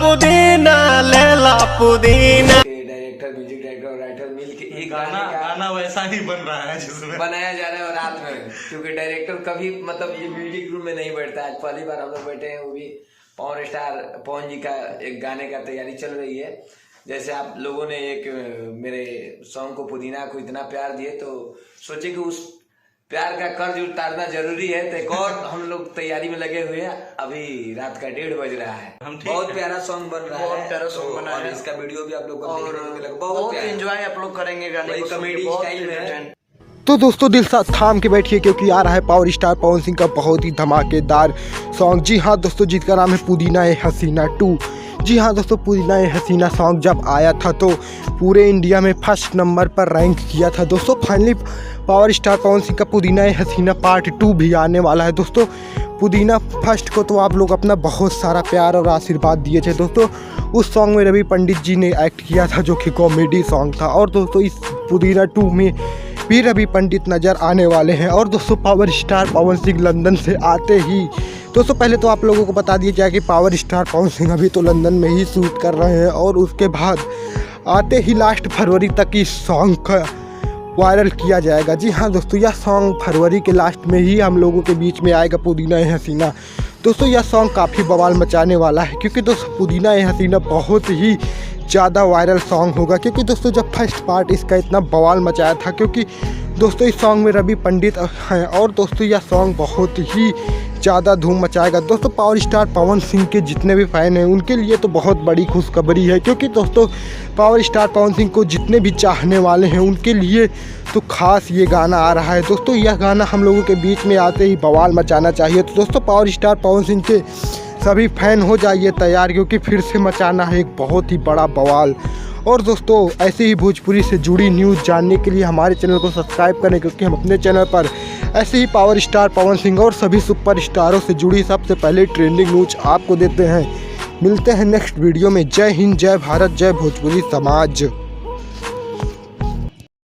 पुदीना लेला पुदीना। डायरेक्टर, म्यूजिक डायरेक्टर और राइटर मिल के एक गाना वैसा ही बन रहा है जिसमें बनाया जा रहा है रात में, क्योंकि डायरेक्टर कभी मतलब ये म्यूजिक रूम में नहीं बैठता। आज पहली बार हम लोग बैठे हैं, वो भी पवन स्टार पवन जी का एक गाने का तैयारी चल रही है। जैसे आप लोगों ने एक मेरे सॉन्ग को पुदीना को इतना प्यार दिए, तो सोचे कि उस प्यार का कर्ज उतारना जरूरी है, तो एक और हम लोग तैयारी में लगे हुए हैं। अभी रात का 1:30 बज रहा है। बहुत प्यारा सॉन्ग बन रहा है, बहुत प्यारा सॉन्ग बना है। इसका वीडियो भी आप लोग को बहुत एंजॉय आप लोग करेंगे गाने को, कॉमेडी स्टाइल में है। तो दोस्तों दिल साथ थाम के बैठिए, क्योंकि आ रहा है पावर स्टार पवन सिंह का बहुत ही धमाकेदार सॉन्ग। जी हाँ दोस्तों, जिसका नाम है पुदीना ए हसीना 2। जी हाँ दोस्तों, पुदीना ए हसीना सॉन्ग जब आया था तो पूरे इंडिया में फर्स्ट नंबर पर रैंक किया था दोस्तों। Finally power star Pawan Singh का पुदीना ए हसीना पार्ट 2 भी आने वाला है दोस्तों। पुदीना फर्स्ट को तो आप लोग अपना बहुत सारा प्यार और आशीर्वाद दिए थे दोस्तों। उस सॉन्ग में रवि पंडित जी ने एक्ट किया था, जो कि कॉमेडी सॉन्ग था। और दोस्तों इस पुदीना 2 में भी रवि पंडित नज़र आने वाले हैं। और दोस्तों power star Pawan Singh London से आते ही, दोस्तों पहले तो आप लोगों को बता दिया जाए कि पावर स्टार पवन सिंह अभी तो लंदन में ही शूट कर रहे हैं, और उसके बाद आते ही लास्ट फरवरी तक इस सॉन्ग का वायरल किया जाएगा। जी हाँ दोस्तों, यह सॉन्ग फरवरी के लास्ट में ही हम लोगों के बीच में आएगा, पुदीना ए हसीना। दोस्तों यह सॉन्ग काफ़ी बवाल मचाने वाला है, क्योंकि दोस्तों पुदीना ए हसीना बहुत ही ज़्यादा वायरल सॉन्ग होगा। क्योंकि दोस्तों जब फर्स्ट पार्ट इसका इतना बवाल मचाया था, क्योंकि दोस्तों इस सॉन्ग में रवि पंडित हैं, और दोस्तों यह सॉन्ग बहुत ही ज़्यादा धूम मचाएगा। दोस्तों पावर स्टार पवन सिंह के जितने भी फ़ैन हैं उनके लिए तो बहुत बड़ी खुशखबरी है, क्योंकि दोस्तों पावर स्टार पवन सिंह को जितने भी चाहने वाले हैं उनके लिए तो खास ये गाना आ रहा है। दोस्तों यह गाना हम लोगों के बीच में आते ही बवाल मचाना चाहिए। तो दोस्तों पावर स्टार पवन सिंह के सभी फैन हो जाइए तैयार, क्योंकि फिर से मचाना है एक बहुत ही बड़ा बवाल। और दोस्तों ऐसे ही भोजपुरी से जुड़ी न्यूज़ जानने के लिए हमारे चैनल को सब्सक्राइब करें, क्योंकि हम अपने चैनल पर ऐसे ही पावर स्टार पवन सिंह और सभी सुपर स्टारों से जुड़ी सबसे पहले ट्रेंडिंग न्यूज़ आपको देते हैं। मिलते हैं नेक्स्ट वीडियो में। जय हिंद, जय भारत, जय भोजपुरी समाज।